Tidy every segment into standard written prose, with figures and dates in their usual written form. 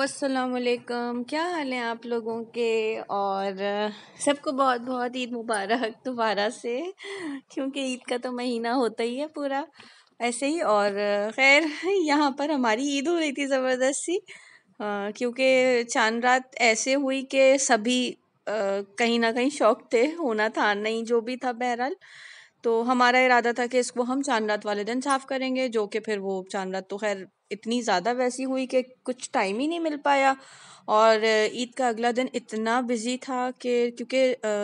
अस्सलाम वालेकुम। क्या हाल है आप लोगों के? और सबको बहुत बहुत ईद मुबारक दोबारा से, क्योंकि ईद का तो महीना होता ही है पूरा ऐसे ही। और खैर यहाँ पर हमारी ईद हो रही थी ज़बरदस्ती, क्योंकि चांद रात ऐसे हुई कि सभी कहीं ना कहीं शौक थे, होना था नहीं जो भी था बहरहाल। तो हमारा इरादा था कि इसको हम चांद रात वाले दिन साफ़ करेंगे, जो कि फिर वो चांद रात तो खैर इतनी ज़्यादा वैसी हुई कि कुछ टाइम ही नहीं मिल पाया। और ईद का अगला दिन इतना बिजी था कि क्योंकि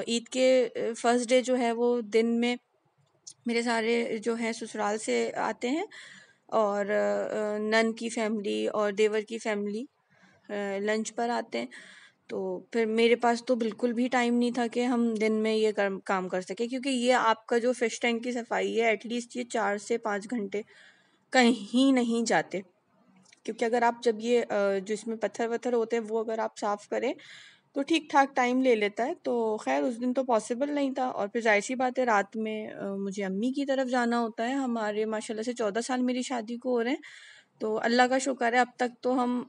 ईद के फर्स्ट डे जो है वो दिन में मेरे सारे जो हैं ससुराल से आते हैं, और नन की फैमिली और देवर की फैमिली लंच पर आते हैं। तो फिर मेरे पास तो बिल्कुल भी टाइम नहीं था कि हम दिन में ये काम कर सके, क्योंकि ये आपका जो फिश टैंक की सफाई है एटलीस्ट ये 4 से 5 घंटे कहीं नहीं जाते। क्योंकि अगर आप जब ये जो इसमें पत्थर वत्थर होते हैं वो अगर आप साफ़ करें तो ठीक ठाक टाइम ले लेता है। तो खैर उस दिन तो पॉसिबल नहीं था, और फिर जाहिर सी बात है रात में मुझे अम्मी की तरफ जाना होता है। हमारे माशाल्लाह से 14 साल मेरी शादी को हो रहे हैं, तो अल्लाह का शुक्र है अब तक तो हम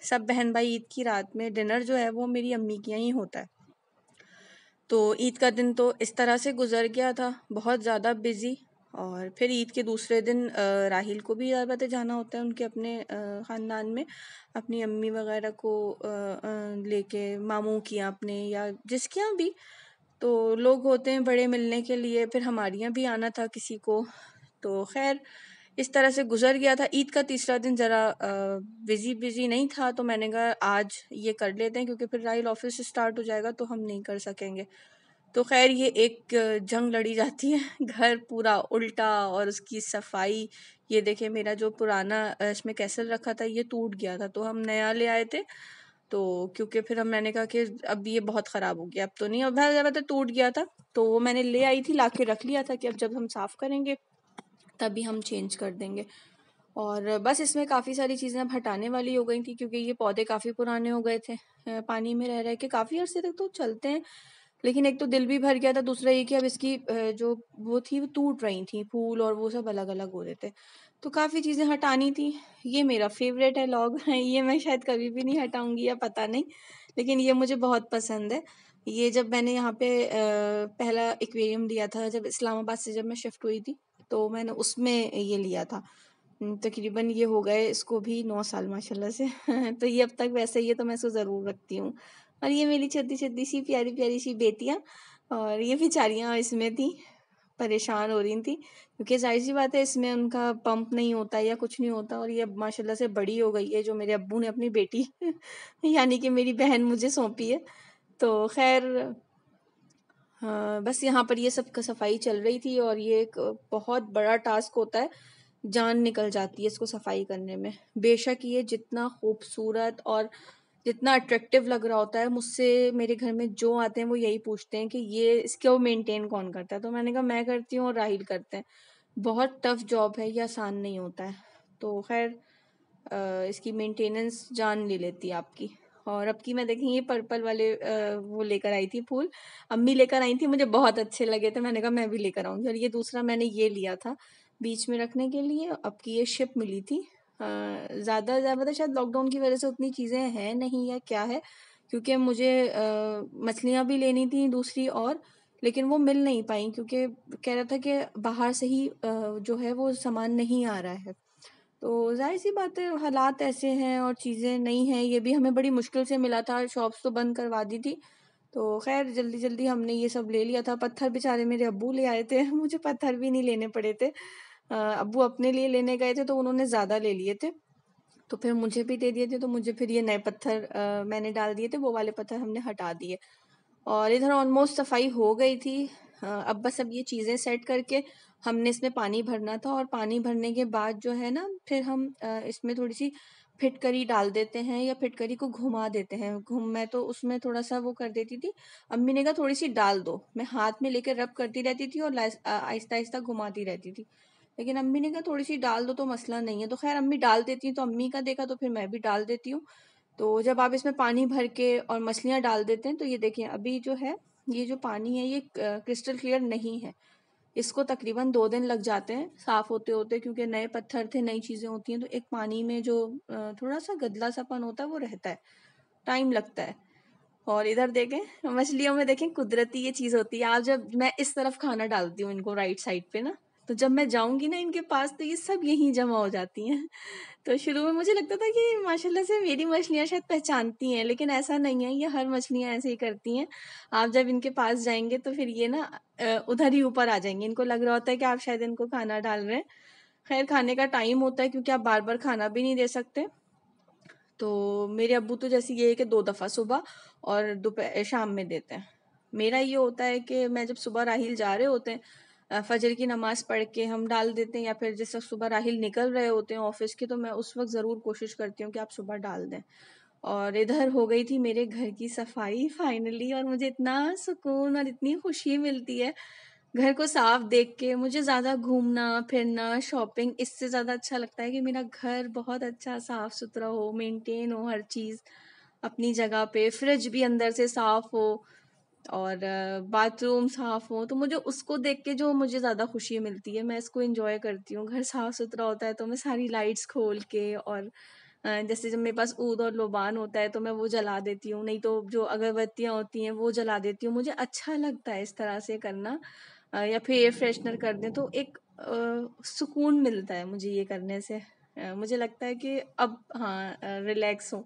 सब बहन भाई ईद की रात में डिनर जो है वो मेरी अम्मी के यहाँ ही होता है। तो ईद का दिन तो इस तरह से गुजर गया था, बहुत ज़्यादा बिजी। और फिर ईद के दूसरे दिन राहिल को भी अलबत्ता जाना होता है उनके अपने ख़ानदान में, अपनी अम्मी वगैरह को लेके, मामू की अपने या जिसके यहाँ भी तो लोग होते हैं बड़े मिलने के लिए। फिर हमारे यहाँ भी आना था किसी को। तो खैर इस तरह से गुजर गया था। ईद का तीसरा दिन ज़रा बिजी नहीं था, तो मैंने कहा आज ये कर लेते हैं, क्योंकि फिर राहिल ऑफिस से स्टार्ट हो जाएगा तो हम नहीं कर सकेंगे। तो खैर ये एक जंग लड़ी जाती है घर पूरा उल्टा और उसकी सफाई। ये देखिए मेरा जो पुराना इसमें कैसल रखा था ये टूट गया था, तो हम नया ले आए थे। तो क्योंकि फिर मैंने कहा कि अब ये बहुत ख़राब हो गया, अब तो नहीं, अब ज़्यादा टूट गया था तो वो मैंने ले आई थी, ला के रख लिया था कि अब जब हम साफ़ करेंगे तभी हम चेंज कर देंगे। और बस इसमें काफ़ी सारी चीज़ें अब हटाने वाली हो गई थी, क्योंकि ये पौधे काफ़ी पुराने हो गए थे, पानी में रह के काफ़ी अरसे तक तो चलते हैं। लेकिन एक तो दिल भी भर गया था, दूसरा ये कि अब इसकी जो वो थी वो टूट रही थी, फूल और वो सब अलग अलग हो रहे थे, तो काफ़ी चीज़ें हटानी थी। ये मेरा फेवरेट है लॉग ये मैं शायद कभी भी नहीं हटाऊंगी या पता नहीं, लेकिन ये मुझे बहुत पसंद है। ये जब मैंने यहाँ पे पहला एक्वेरियम लिया था, जब इस्लामाबाद से जब मैं शिफ्ट हुई थी, तो मैंने उसमें ये लिया था। तकरीबन ये हो गए इसको भी 9 साल माशाल्लाह से तो ये अब तक वैसे ही है, तो मैं इसको ज़रूर रखती हूँ। और ये मेरी छोटी छोटी सी प्यारी प्यारी सी बेटियाँ, और ये बेचारियाँ इसमें थी, परेशान हो रही थी, क्योंकि जाहिर सी बात है इसमें उनका पंप नहीं होता या कुछ नहीं होता। और ये अब माशाल्लाह से बड़ी हो गई है, जो मेरे अब्बू ने अपनी बेटी यानी कि मेरी बहन मुझे सौंपी है। तो खैर हाँ, बस यहाँ पर ये सब का सफाई चल रही थी, और ये एक बहुत बड़ा टास्क होता है, जान निकल जाती है इसको सफाई करने में। बेशक ये जितना खूबसूरत और जितना अट्रैक्टिव लग रहा होता है, मुझसे मेरे घर में जो आते हैं वो यही पूछते हैं कि ये इसको मेंटेन कौन करता है। तो मैंने कहा मैं करती हूँ और राहिल करते हैं। बहुत टफ जॉब है, ये आसान नहीं होता है। तो खैर इसकी मेंटेनेंस जान ले लेती है आपकी। और अब की मैं देखें ये पर्पल वाले वो लेकर आई थी फूल, अम्मी लेकर आई थी, मुझे बहुत अच्छे लगे थे, मैंने कहा मैं भी लेकर आऊंगी। और ये दूसरा मैंने ये लिया था बीच में रखने के लिए, अब की ये शिप मिली थी। ज़्यादा मतलब शायद लॉकडाउन की वजह से उतनी चीज़ें हैं नहीं या क्या है, क्योंकि मुझे मछलियाँ भी लेनी थी दूसरी, और लेकिन वो मिल नहीं पाई, क्योंकि कह रहा था कि बाहर से ही जो है वो सामान नहीं आ रहा है। तो ज़ाहिर-सी बात है हालात ऐसे हैं और चीज़ें नहीं हैं, ये भी हमें बड़ी मुश्किल से मिला था, शॉप्स तो बंद करवा दी थी। तो ख़ैर जल्दी-जल्दी हमने ये सब ले लिया था। पत्थर बेचारे मेरे अब्बू ले आए थे, मुझे पत्थर भी नहीं लेने पड़े थे। अब्बू अपने लिए लेने गए थे तो उन्होंने ज़्यादा ले लिए थे, तो फिर मुझे भी दे दिए थे, तो मुझे फिर ये नए पत्थर मैंने डाल दिए थे, वो वाले पत्थर हमने हटा दिए। और इधर ऑलमोस्ट सफाई हो गई थी। अब बस अब ये चीज़ें सेट करके हमने इसमें पानी भरना था, और पानी भरने के बाद जो है ना फिर हम इसमें थोड़ी सी फिटकरी डाल देते हैं या फिटकरी को घुमा देते हैं। मैं तो उसमें थोड़ा सा वो कर देती थी, अम्मी ने कहा थोड़ी सी डाल दो, मैं हाथ में लेकर रब करती रहती थी और आहिस्ता आहिस्ता घुमाती रहती थी, लेकिन अम्मी ने कहा थोड़ी सी डाल दो तो मसला नहीं है। तो खैर अम्मी डाल देती हैं, तो अम्मी का देखा तो फिर मैं भी डाल देती हूँ। तो जब आप इसमें पानी भर के और मछलियाँ डाल देते हैं, तो ये देखिए अभी जो है ये जो पानी है ये क्रिस्टल क्लियर नहीं है, इसको तकरीबन 2 दिन लग जाते हैं साफ होते होते, क्योंकि नए पत्थर थे, नई चीज़ें होती हैं, तो एक पानी में जो थोड़ा सा गदला सापन होता है वो रहता है, टाइम लगता है। और इधर देखें मछलियों में, देखें कुदरती ये चीज़ होती है, आप जब मैं इस तरफ खाना डालती हूँ इनको राइट साइड पे ना, तो जब मैं जाऊंगी ना इनके पास तो ये सब यहीं जमा हो जाती हैं। तो शुरू में मुझे लगता था कि माशाल्लाह से मेरी मछलियाँ शायद पहचानती हैं, लेकिन ऐसा नहीं है, ये हर मछलियाँ ऐसे ही करती हैं। आप जब इनके पास जाएंगे तो फिर ये ना उधर ही ऊपर आ जाएंगे, इनको लग रहा होता है कि आप शायद इनको खाना डाल रहे हैं। खैर खाने का टाइम होता है, क्योंकि आप बार बार खाना भी नहीं दे सकते। तो मेरे अब्बू तो जैसे ये है कि 2 दफ़ा सुबह और दोपहर शाम में देते हैं। मेरा ये होता है कि मैं जब सुबह राहिल जा रहे होते हैं, फजर की नमाज पढ़ के हम डाल देते हैं, या फिर जैसे सुबह राहिल निकल रहे होते हैं ऑफिस के, तो मैं उस वक्त ज़रूर कोशिश करती हूँ कि आप सुबह डाल दें। और इधर हो गई थी मेरे घर की सफाई फाइनली, और मुझे इतना सुकून और इतनी खुशी मिलती है घर को साफ देख के। मुझे ज़्यादा घूमना फिरना शॉपिंग इससे ज़्यादा अच्छा लगता है कि मेरा घर बहुत अच्छा साफ सुथरा हो, मेंटेन हो, हर चीज़ अपनी जगह पे, फ्रिज भी अंदर से साफ हो और बाथरूम साफ हो। तो मुझे उसको देख के जो मुझे ज़्यादा खुशी मिलती है, मैं इसको एंजॉय करती हूँ। घर साफ सुथरा होता है तो मैं सारी लाइट्स खोल के, और जैसे जब मेरे पास ऊद और लोबान होता है तो मैं वो जला देती हूँ, नहीं तो जो अगरबत्तियाँ होती हैं वो जला देती हूँ। मुझे अच्छा लगता है इस तरह से करना। या फिर एयर फ्रेशनर कर दें तो एक सुकून मिलता है मुझे ये करने से। मुझे लगता है कि अब हाँ रिलैक्स हूँ।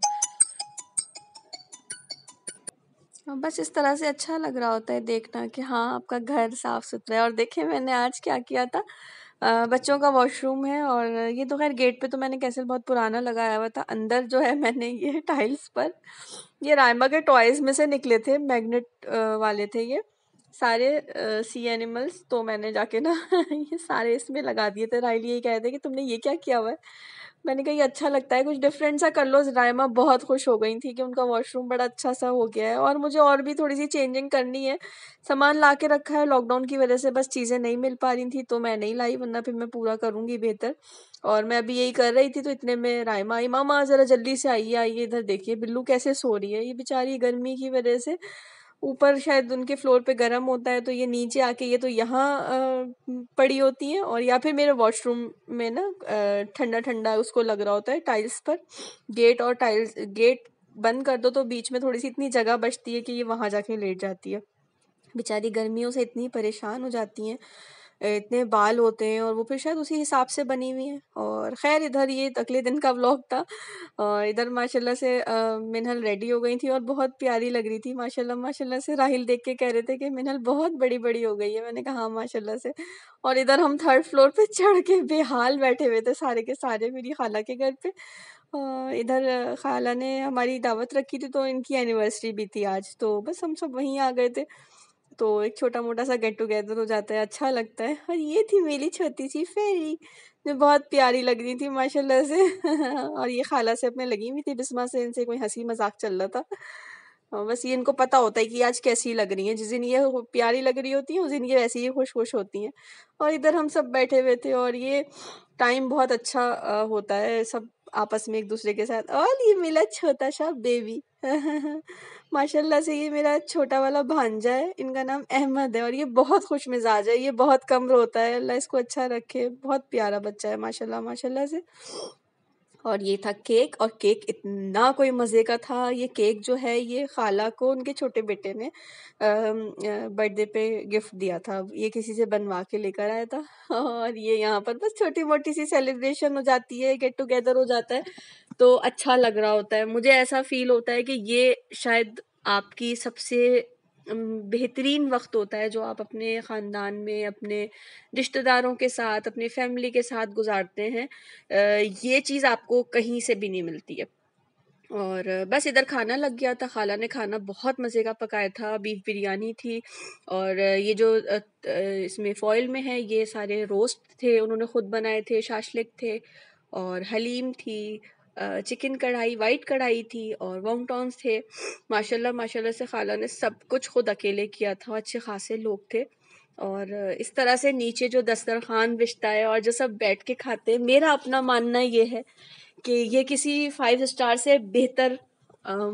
बस इस तरह से अच्छा लग रहा होता है देखना कि हाँ आपका घर साफ सुथरा है। और देखिए मैंने आज क्या किया था, बच्चों का वॉशरूम है, और ये तो खैर गेट पे तो मैंने कैसे बहुत पुराना लगाया हुआ था, अंदर जो है मैंने ये टाइल्स पर ये रायमा के टॉयज में से निकले थे, मैग्नेट वाले थे ये सारे सी एनिमल्स, तो मैंने जाके ना ये सारे इसमें लगा दिए थे। राइली यही कह रहे थे कि तुमने ये क्या किया हुआ है। मैंने कहा ये अच्छा लगता है, कुछ डिफरेंट सा कर लो। रायमा बहुत खुश हो गई थी कि उनका वॉशरूम बड़ा अच्छा सा हो गया है, और मुझे और भी थोड़ी सी चेंजिंग करनी है। सामान ला के रखा है, लॉकडाउन की वजह से बस चीज़ें नहीं मिल पा रही थी तो मैं नहीं लाई, वरना फिर मैं पूरा करूँगी बेहतर। और मैं अभी यही कर रही थी तो इतने में रायमा आई, मामा ज़रा जल्दी से आइए आइए इधर देखिए बिल्लू कैसे सो रही है। ये बेचारी गर्मी की वजह से ऊपर शायद उनके फ्लोर पे गर्म होता है, तो ये नीचे आके ये तो यहाँ पड़ी होती हैं, और या फिर मेरे वॉशरूम में ना ठंडा ठंडा उसको लग रहा होता है टाइल्स पर। गेट बंद कर दो तो बीच में थोड़ी सी इतनी जगह बचती है कि ये वहाँ जाके लेट जाती है। बेचारी गर्मियों से इतनी परेशान हो जाती हैं, इतने बाल होते हैं, और वो फिर शायद उसी हिसाब से बनी हुई हैं। और खैर इधर ये अगले दिन का व्लॉग था, और इधर माशाल्लाह से मिनहल रेडी हो गई थी और बहुत प्यारी लग रही थी माशाल्लाह माशाल्लाह से। राहिल देख के कह रहे थे कि मिनहल बहुत बड़ी बड़ी हो गई है। मैंने कहा हाँ माशाल्लाह से। और इधर हम 3rd फ्लोर पे चढ़ के बेहाल बैठे हुए थे सारे के सारे मेरी खाला के घर पे। इधर खाला ने हमारी दावत रखी थी तो इनकी एनिवर्सरी भी थी आज, तो बस हम सब वहीं आ गए थे। तो एक छोटा-मोटा सा गेट टुगेदर हो जाता है, अच्छा लगता है। और ये थी मेरी छोटी-सी फेरी, जो बहुत प्यारी लग रही थी माशाल्लाह से। और ये खाला से अपने लगी हुई थी, बिस्मा से इनसे कोई हँसी-मज़ाक चल रहा था। बस ये इनको पता होता है कि आज कैसी लग रही हैं, जिस दिन ये प्यारी लग रही होती हैं, उस दिन ये वैसे ही खुश-खुश होती हैं। और इधर हम सब बैठे हुए थे, और ये टाइम बहुत अच्छा होता है, सब आपस में एक-दूसरे के साथ। और ये मिला छोटा-सा बेबी। माशाल्लाह से ये मेरा छोटा वाला भांजा है, इनका नाम अहमद है, और ये बहुत खुश मिजाज है, ये बहुत कम रोता है, अल्लाह इसको अच्छा रखे। बहुत प्यारा बच्चा है माशाल्लाह माशाल्लाह से। और ये था केक, और केक इतना कोई मज़े का था। ये केक जो है ये खाला को उनके छोटे बेटे ने बर्थडे पे गिफ्ट दिया था, ये किसी से बनवा के लेकर आया था। और ये यहाँ पर बस छोटी-मोटी सी सेलिब्रेशन हो जाती है, गेट टुगेदर हो जाता है, तो अच्छा लग रहा होता है। मुझे ऐसा फ़ील होता है कि ये शायद आपकी सबसे बेहतरीन वक़्त होता है जो आप अपने ख़ानदान में, अपने रिश्तेदारों के साथ, अपनी फ़ैमिली के साथ गुज़ारते हैं। ये चीज़ आपको कहीं से भी नहीं मिलती है। और बस इधर खाना लग गया था, खाला ने खाना बहुत मज़े का पकाया था, बीफ बिरयानी थी, और ये जो इसमें फ़ॉइल में है ये सारे रोस्ट थे, उन्होंने ख़ुद बनाए थे, शाशलिक थे, और हलीम थी, चिकन कढ़ाई, वाइट कढ़ाई थी, और वॉन्टॉन्स थे। माशाल्लाह माशाल्लाह से खाला ने सब कुछ खुद अकेले किया था, अच्छे खासे लोग थे। और इस तरह से नीचे जो दस्तरखान बिछता है और जो सब बैठ के खाते हैं, मेरा अपना मानना ये है कि ये किसी 5 स्टार से बेहतर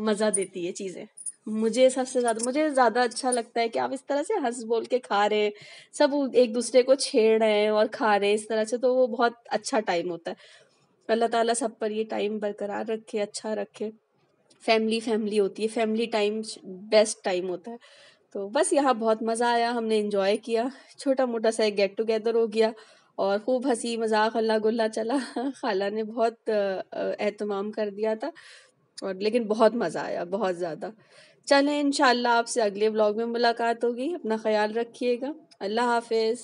मज़ा देती है चीज़ें। मुझे ज़्यादा अच्छा लगता है कि आप इस तरह से हंस बोल के खा रहे हैं, सब एक दूसरे को छेड़ रहे हैं और खा रहे हैं इस तरह से, तो वो बहुत अच्छा टाइम होता है। अल्लाह ताला सब पर ये टाइम बरकरार रखे, अच्छा रखे। फैमिली फैमिली होती है, फैमिली टाइम बेस्ट टाइम होता है। तो बस यहाँ बहुत मज़ा आया, हमने एंजॉय किया, छोटा मोटा सा एक गेट टुगेदर हो गया और खूब हंसी मजाक हल्ला गुल्ला चला। खाला ने बहुत एहतमाम कर दिया था, और लेकिन बहुत मज़ा आया, बहुत ज़्यादा। चलें, इंशाल्लाह आपसे अगले व्लॉग में मुलाकात होगी। अपना ख्याल रखिएगा। अल्लाह हाफिज़।